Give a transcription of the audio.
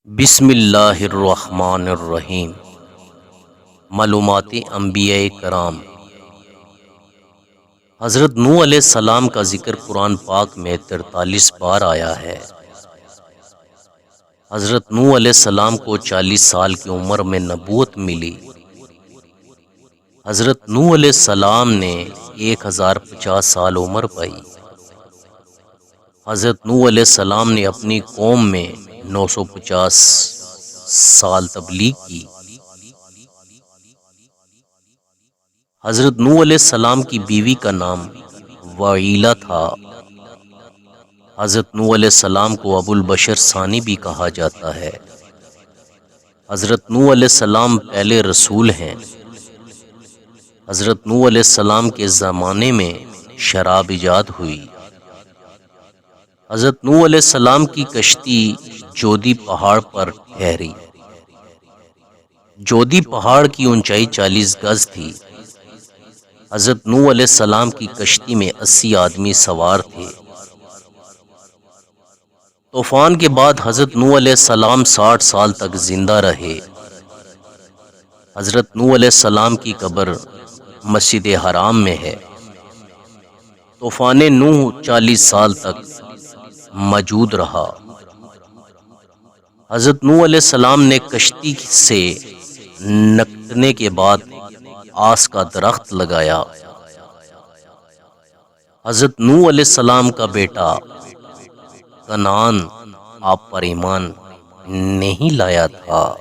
بسم اللہ الرحمن الرحیم۔ معلومات انبیاء کرام۔ حضرت نوح علیہ السلام کا ذکر قرآن پاک میں 43 بار آیا ہے۔ حضرت نوح علیہ السلام کو 40 سال کی عمر میں نبوت ملی۔ حضرت نوح علیہ السلام نے 1050 سال عمر پائی۔ حضرت نوح علیہ السلام نے اپنی قوم میں 950 سال تبلیغ کی۔ حضرت نوح علیہ السلام کی بیوی کا نام وعیلہ تھا۔ حضرت نوح علیہ السلام کو ابو البشر ثانی بھی کہا جاتا ہے۔ حضرت نوح علیہ السلام پہلے رسول ہیں۔ حضرت نوح علیہ السلام کے زمانے میں شراب ایجاد ہوئی۔ حضرت نوح علیہ السلام کی کشتی جودی پہاڑ پر ٹھہری۔ جودی پہاڑ کی اونچائی 40 گز تھی۔ حضرت نوح علیہ السلام کی کشتی میں 80 آدمی سوار تھے۔ طوفان کے بعد حضرت نوح علیہ السلام 60 سال تک زندہ رہے۔ حضرت نوح علیہ السلام کی قبر مسجد حرام میں ہے۔ طوفان نوح 40 سال تک موجود رہا۔ حضرت نوح علیہ السلام نے کشتی سے نکلنے کے بعد آس کا درخت لگایا۔ حضرت نوح علیہ السلام کا بیٹا کنعان آپ پر ایمان نہیں لایا تھا۔